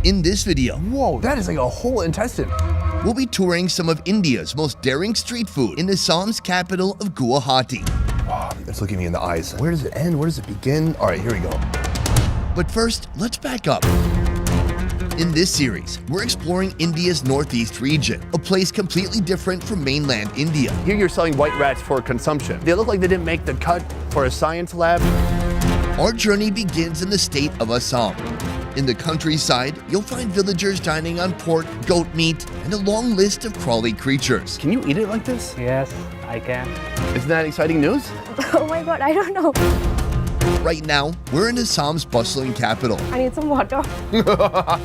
In this video, Whoa, that is like a whole intestine. we'll be touring some of India's most daring street food in Assam's capital of Guwahati. Wow, it's looking me in the eyes. Where does it end? Where does it begin? All right, here we go. But first, let's back up. In this series, we're exploring India's northeast region, a place completely different from mainland India. Here you're selling white rats for consumption. They look like they didn't make the cut for a science lab. Our journey begins in the state of Assam. In the countryside, you'll find villagers dining on pork, goat meat, and a long list of crawly creatures. Can you eat it like this? Yes, I can. Isn't that exciting news? Oh my god, I don't know. Right now, we're in Assam's bustling capital, I need some water.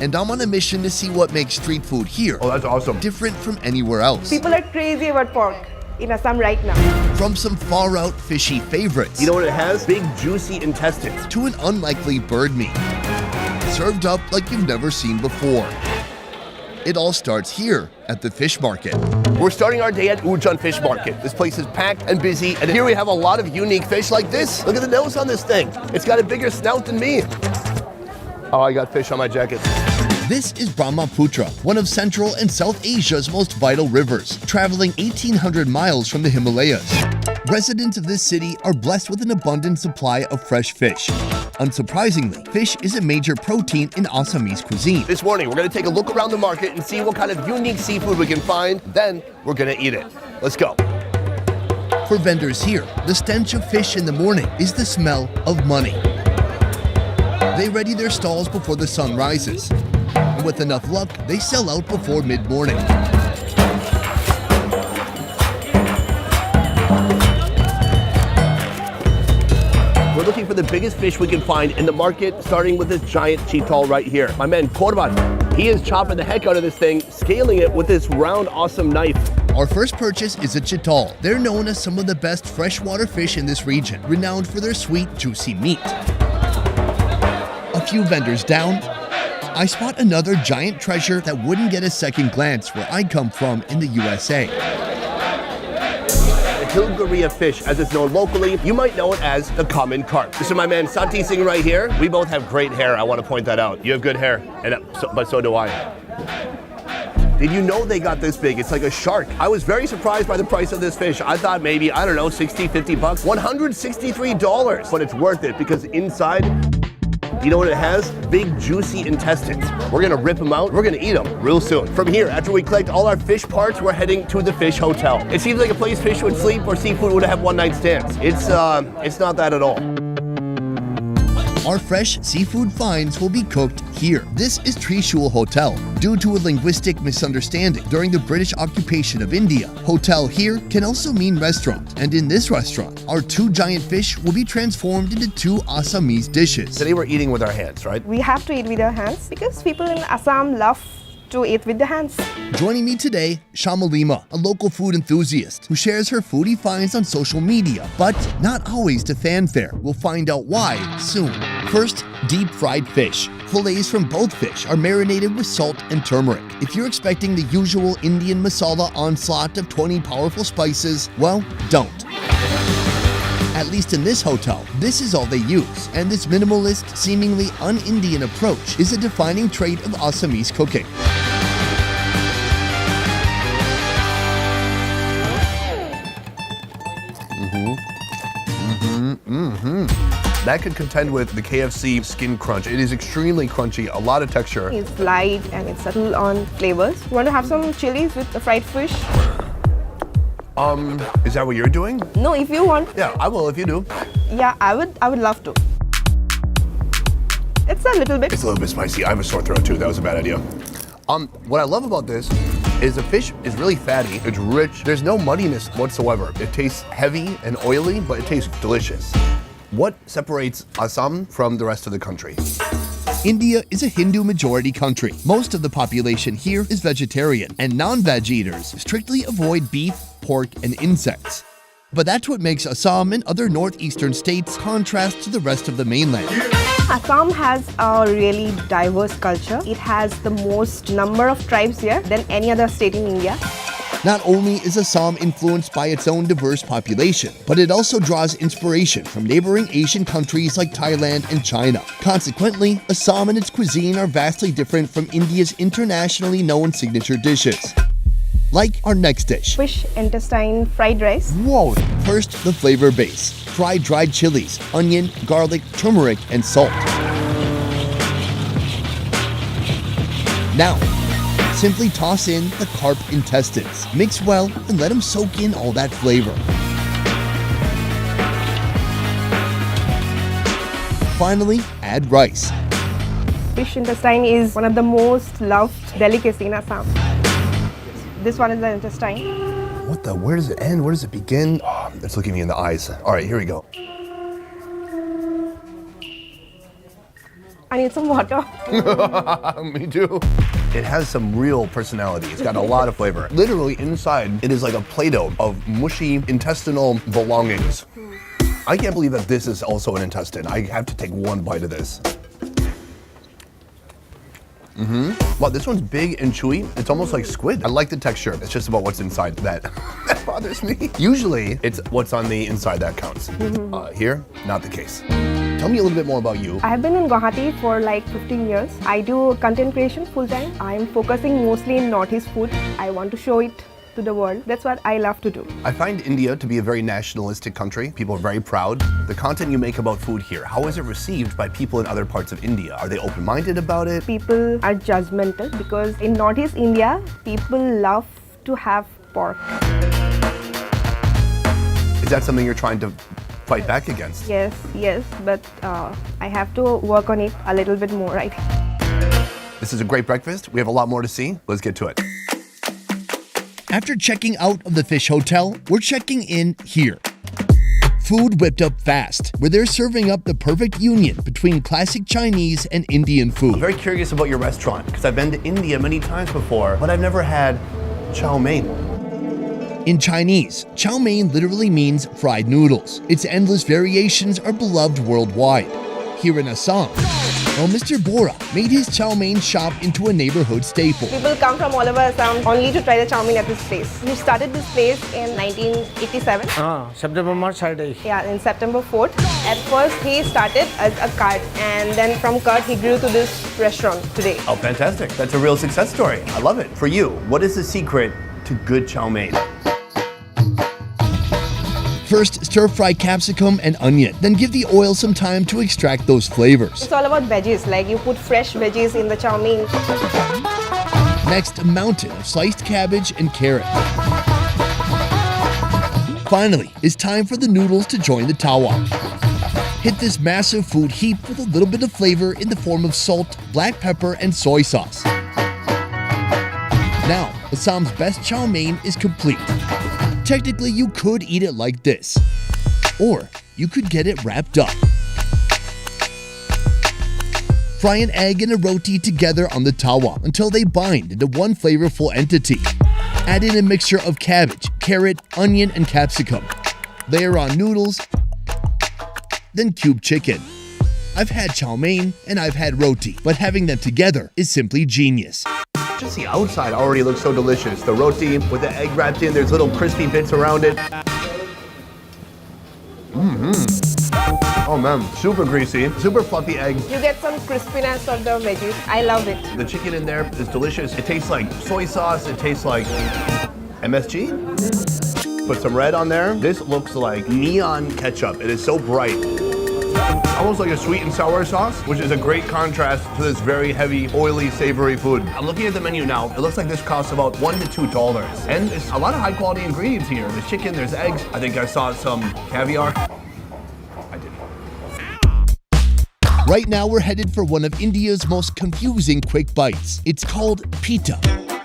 and I'm on a mission to see what makes street food here Oh, that's awesome. different from anywhere else. People are crazy about pork in Assam right now. From some far-out fishy favorites You know what it has? Big, juicy intestines. to an unlikely bird meat, served up like you've never seen before. It all starts here at the fish market. We're starting our day at Ujan Fish Market. This place is packed and busy, and here we have a lot of unique fish like this. Look at the nose on this thing. It's got a bigger snout than me. Oh, I got fish on my jacket. This is Brahmaputra, one of Central and South Asia's most vital rivers, traveling 1,800 miles from the Himalayas. Residents of this city are blessed with an abundant supply of fresh fish. Unsurprisingly, fish is a major protein in Assamese cuisine. This morning, we're gonna take a look around the market and see what kind of unique seafood we can find. Then, we're gonna eat it. Let's go. For vendors here, the stench of fish in the morning is the smell of money. They ready their stalls before the sun rises. And with enough luck, they sell out before mid-morning. We're looking for the biggest fish we can find in the market, starting with this giant chital right here. My man, Korban, he is chopping the heck out of this thing, scaling it with this round, awesome knife. Our first purchase is a chital. They're known as some of the best freshwater fish in this region, renowned for their sweet, juicy meat. A few vendors down, I spot another giant treasure that wouldn't get a second glance where I come from in the USA. The Hilgaria fish, as it's known locally, you might know it as the common carp. This is my man Santi Singh right here. We both have great hair, I want to point that out. You have good hair, but so do I. Did you know they got this big? It's like a shark. I was very surprised by the price of this fish. I thought maybe, I don't know, 60, 50 bucks, $163. But it's worth it because inside, you know what it has? Big, juicy intestines. We're gonna rip them out. We're gonna eat them real soon. From here, after we collect all our fish parts, we're heading to the fish hotel. It seems like a place fish would sleep or seafood would have one-night stands. It's not that at all. Our fresh seafood finds will be cooked here. This is Trishul Hotel. Due to a linguistic misunderstanding during the British occupation of India, hotel here can also mean restaurant. And in this restaurant, our two giant fish will be transformed into two Assamese dishes. Today we're eating with our hands, right? We have to eat with our hands because people in Assam love to eat with their hands. Joining me today, Shamalima, a local food enthusiast who shares her foodie finds on social media, but not always to fanfare. We'll find out why soon. First, deep fried fish. Fillets from both fish are marinated with salt and turmeric. If you're expecting the usual Indian masala onslaught of 20 powerful spices, well, don't. At least in this hotel, this is all they use, and this minimalist, seemingly un-Indian approach is a defining trait of Assamese cooking. That could contend with the KFC skin crunch. It is extremely crunchy, a lot of texture. It's light and it's subtle on flavors. You want to have some chilies with the fried fish? Is that what you're doing? No, if you want. Yeah, I will if you do. Yeah, I would love to. It's a little bit. It's a little bit spicy. I have a sore throat too. That was a bad idea. What I love about this is the fish is really fatty. It's rich. There's no muddiness whatsoever. It tastes heavy and oily, but it tastes delicious. What separates Assam from the rest of the country? India is a Hindu majority country. Most of the population here is vegetarian, and non-veg eaters strictly avoid beef, pork, and insects. But that's what makes Assam and other northeastern states contrast to the rest of the mainland. Assam has a really diverse culture. It has the most number of tribes here than any other state in India. Not only is Assam influenced by its own diverse population, but it also draws inspiration from neighboring Asian countries like Thailand and China. Consequently, Assam and its cuisine are vastly different from India's internationally known signature dishes. Like our next dish. Fish intestine fried rice. Whoa! First, the flavor base. Fried dried chilies, onion, garlic, turmeric, and salt. Now, simply toss in the carp intestines. Mix well and let them soak in all that flavor. Finally, add rice. Fish intestine is one of the most loved delicacy in Assam. This one is the intestine. What the? Where does it end? Where does it begin? Oh, it's looking me in the eyes. All right, here we go. I need some water. Me too. It has some real personality. It's got a lot of flavor. Literally inside, it is like a Play-Doh of mushy intestinal belongings. I can't believe that this is also an intestine. I have to take one bite of this. Wow, this one's big and chewy. It's almost like squid. I like the texture. It's just about what's inside that bothers me. Usually, it's what's on the inside that counts. Here, not the case. Tell me a little bit more about you. I have been in Guwahati for like 15 years. I do content creation full time. I'm focusing mostly in Northeast food. I want to show it to the world. That's what I love to do. I find India to be a very nationalistic country. People are very proud. The content you make about food here, how is it received by people in other parts of India? Are they open-minded about it? People are judgmental because in Northeast India, people love to have pork. Is that something you're trying to fight back against? Yes, but I have to work on it a little bit more, I think. This is a great breakfast. We have a lot more to see. Let's get to it. After checking out of the Fish Hotel, we're checking in here. Food whipped up fast, where they're serving up the perfect union between classic Chinese and Indian food. I'm very curious about your restaurant because I've been to India many times before, but I've never had chow mein. In Chinese, chow mein literally means fried noodles. Its endless variations are beloved worldwide. Here in Assam, well, Mr. Bora made his chow mein shop into a neighborhood staple. People come from all over Assam only to try the chow mein at this place. He started this place in 1987. September, March, Saturday. Yeah, in September 4th. At first, he started as a cart, and then from cart, he grew to this restaurant today. Oh, fantastic. That's a real success story. I love it. For you, what is the secret to good chow mein? First, stir-fry capsicum and onion, then give the oil some time to extract those flavors. It's all about veggies, like you put fresh veggies in the chow mein. Next, a mountain of sliced cabbage and carrot. Finally, it's time for the noodles to join the tawa. Hit this massive food heap with a little bit of flavor in the form of salt, black pepper, and soy sauce. Now, Assam's best chow mein is complete. Technically, you could eat it like this, or you could get it wrapped up. Fry an egg and a roti together on the tawa until they bind into one flavorful entity. Add in a mixture of cabbage, carrot, onion, and capsicum. Layer on noodles, then cube chicken. I've had chow mein and I've had roti, but having them together is simply genius. Just the outside already looks so delicious. The roti with the egg wrapped in, there's little crispy bits around it. Oh man, super greasy, super fluffy eggs. You get some crispiness of the veggies. I love it. The chicken in there is delicious. It tastes like soy sauce. It tastes like MSG. Put some red on there. This looks like neon ketchup. It is so bright. Almost like a sweet and sour sauce, which is a great contrast to this very heavy, oily, savory food. I'm looking at the menu now. It looks like this costs about $1 to $2. And it's a lot of high quality ingredients here. There's chicken, there's eggs. I think I saw some caviar. I didn't. Right now, we're headed for one of India's most confusing quick bites. It's called pita.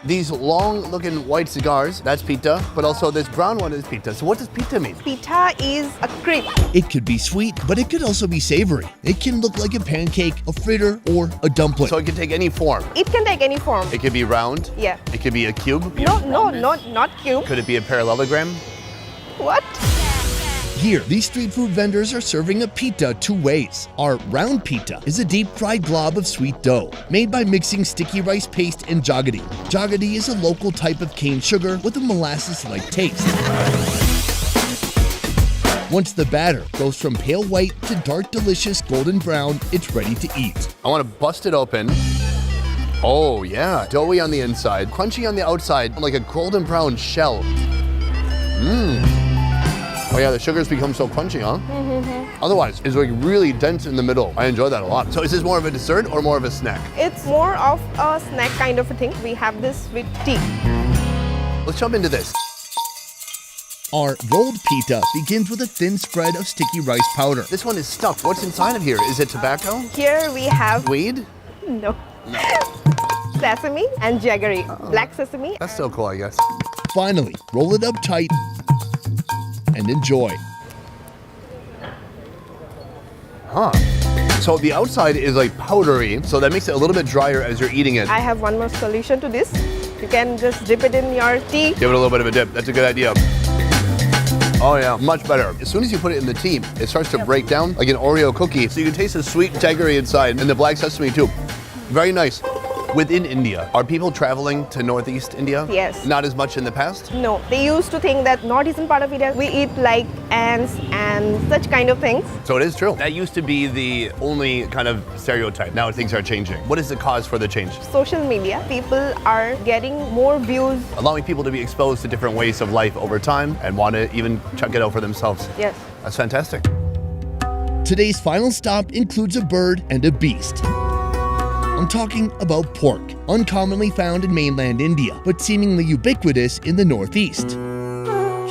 These long-looking white cigars, that's pita, but also this brown one is pita. So what does pita mean? Pita is a crepe. It could be sweet, but it could also be savory. It can look like a pancake, a fritter, or a dumpling. So it can take any form. It can take any form. It could be round. Yeah. It could be a cube. No, not cube. Could it be a parallelogram? What? Here, these street food vendors are serving a pita two ways. Our round pita is a deep-fried glob of sweet dough, made by mixing sticky rice paste and jaggery. Jaggery is a local type of cane sugar with a molasses-like taste. Once the batter goes from pale white to dark, delicious golden brown, it's ready to eat. I want to bust it open. Oh yeah, doughy on the inside, crunchy on the outside, like a golden brown shell. Oh yeah, the sugar's become so crunchy, huh? Otherwise, it's like really dense in the middle. I enjoy that a lot. So is this more of a dessert or more of a snack? It's more of a snack kind of a thing. We have this with tea. Let's jump into this. Our rolled pita begins with a thin spread of sticky rice powder. This one is stuffed. What's inside of here? Is it tobacco? Here we have Weed? no sesame and jaggery. Black sesame. That's still cool, I guess. Finally, roll it up tight and enjoy. So the outside is like powdery, so that makes it a little bit drier as you're eating it. I have one more solution to this. You can just dip it in your tea. Give it a little bit of a dip. That's a good idea. Oh yeah, much better. As soon as you put it in the tea, it starts to break down like an Oreo cookie. So you can taste the sweet jaggery inside and the black sesame too. Very nice. Within India, are people traveling to Northeast India? Yes. Not as much in the past? No, they used to think that northeastern part of India, we eat like ants and such kind of things. So it is true. That used to be the only kind of stereotype. Now things are changing. What is the cause for the change? Social media, people are getting more views. Allowing people to be exposed to different ways of life over time and want to even check it out for themselves. Yes. That's fantastic. Today's final stop includes a bird and a beast. I'm talking about pork, uncommonly found in mainland India, but seemingly ubiquitous in the Northeast.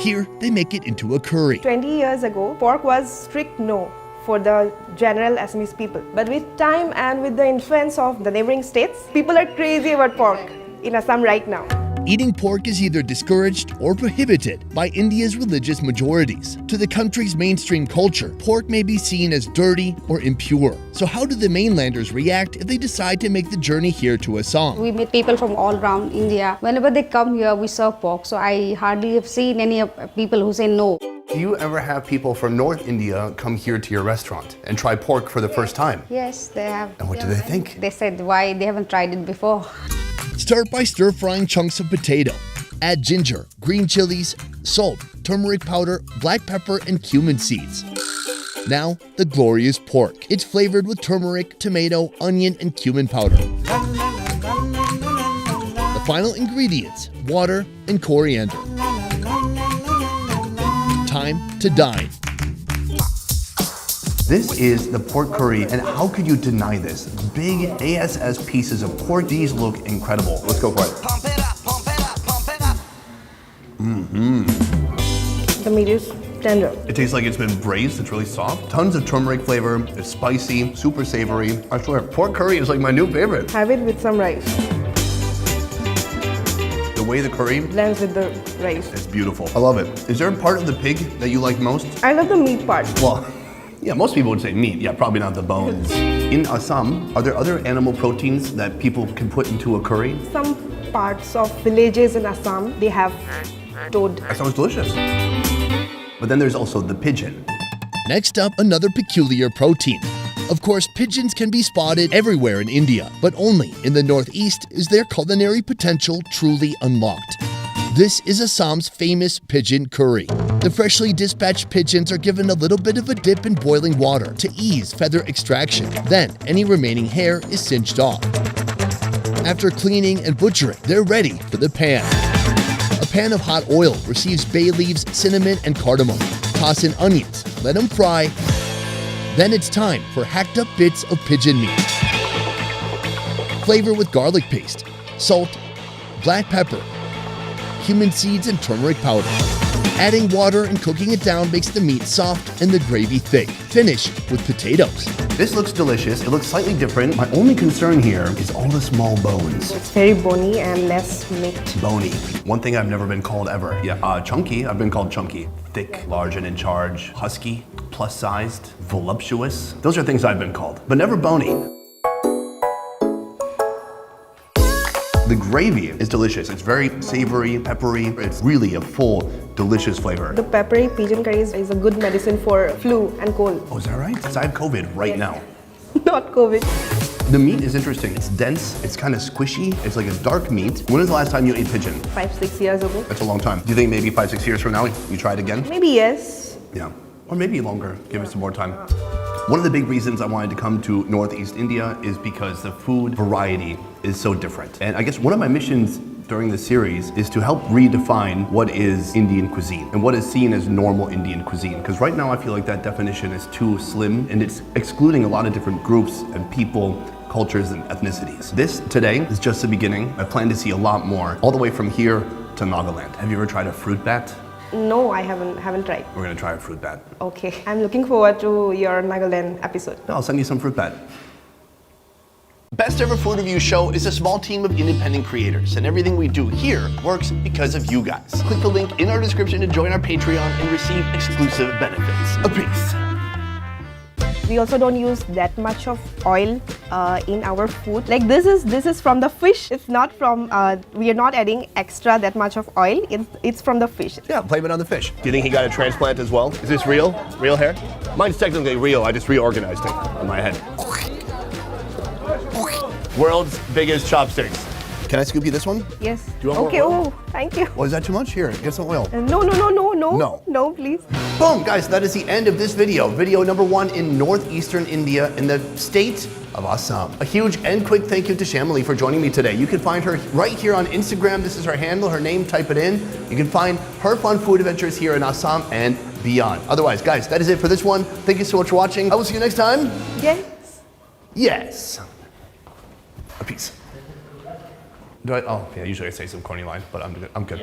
Here, they make it into a curry. 20 years ago, pork was strict no for the general Assamese people. But with time and with the influence of the neighboring states, people are crazy about pork in Assam right now. Eating pork is either discouraged or prohibited by India's religious majorities. To the country's mainstream culture, pork may be seen as dirty or impure. So how do the mainlanders react if they decide to make the journey here to Assam? We meet people from all around India. Whenever they come here, we serve pork. So I hardly have seen any people who say no. Do you ever have people from North India come here to your restaurant and try pork for the first time? Yes, they have. And what do they think? They said why they haven't tried it before. Start by stir-frying chunks of potato. Add ginger, green chilies, salt, turmeric powder, black pepper, and cumin seeds. Now, the glorious pork. It's flavored with turmeric, tomato, onion, and cumin powder. The final ingredients, water and coriander. Time to dine. This is the pork curry, and how could you deny this? Big ASS pieces of pork. These look incredible. Let's go for it. Pump it up, pump it up, pump it up. The meat is tender. It tastes like it's been braised. It's really soft. Tons of turmeric flavor. It's spicy, super savory. I swear, pork curry is like my new favorite. Have it with some rice. The way the curry, Blends with the rice. it's beautiful. I love it. Is there a part of the pig that you like most? I love the meat part. Well, yeah, most people would say meat. Yeah, probably not the bones. In Assam, are there other animal proteins that people can put into a curry? Some parts of villages in Assam, they have toad. That sounds delicious. But then there's also the pigeon. Next up, another peculiar protein. Of course, pigeons can be spotted everywhere in India, but only in the Northeast is their culinary potential truly unlocked. This is Assam's famous pigeon curry. The freshly dispatched pigeons are given a little bit of a dip in boiling water to ease feather extraction. Then, any remaining hair is singed off. After cleaning and butchering, they're ready for the pan. A pan of hot oil receives bay leaves, cinnamon, and cardamom. Toss in onions, let them fry. Then it's time for hacked up bits of pigeon meat. Flavor with garlic paste, salt, black pepper, cumin seeds, and turmeric powder. Adding water and cooking it down makes the meat soft and the gravy thick. Finish with potatoes. This looks delicious. It looks slightly different. My only concern here is all the small bones. It's very bony and less meat. Bony. One thing I've never been called ever. Yeah, chunky. I've been called chunky. Thick, large and in charge. Husky, plus-sized, voluptuous. Those are things I've been called, but never bony. The gravy is delicious. It's very savory, peppery. It's really a full, delicious flavor. The peppery pigeon curry is a good medicine for flu and cold. Oh, is that right? Because I have COVID right now. Not COVID. The meat is interesting. It's dense, it's kind of squishy, it's like a dark meat. When was the last time you ate pigeon? 5-6 years ago. That's a long time. Do you think maybe 5-6 years from now you try it again? Maybe yes. Yeah, or maybe longer. Give it some more time. One of the big reasons I wanted to come to Northeast India is because the food variety is so different. And I guess one of my missions during this series is to help redefine what is Indian cuisine and what is seen as normal Indian cuisine. Because right now I feel like that definition is too slim and it's excluding a lot of different groups and people, cultures and ethnicities. This today is just the beginning. I plan to see a lot more, all the way from here to Nagaland. Have you ever tried a fruit bat? No, I haven't tried. We're gonna try a fruit bat. Okay. I'm looking forward to your Nagaland episode. I'll send you some fruit bat. Best Ever Food Review Show is a small team of independent creators, and everything we do here works because of you guys. Click the link in our description to join our Patreon and receive exclusive benefits. A peace. We also don't use that much of oil in our food. Like this is from the fish. It's not from. We are not adding extra that much of oil. It's from the fish. Yeah, blame it on the fish. Do you think he got a transplant as well? Is this real? Real hair? Mine's technically real. I just reorganized it in my head. World's biggest chopsticks. Can I scoop you this one? Yes. Do you want more Okay. oil? Oh, thank you. Oh, is that too much? Here, get some oil. No. No, please. Boom, guys, that is the end of this video. Video number 1 in northeastern India in the state of Assam. A huge and quick thank you to Shamali for joining me today. You can find her right here on Instagram. This is her handle, her name, type it in. You can find her fun food adventures here in Assam and beyond. Otherwise, guys, that is it for this one. Thank you so much for watching. I will see you next time. Yes. Yes. A piece. Oh, yeah, usually I say some corny line, but I'm good.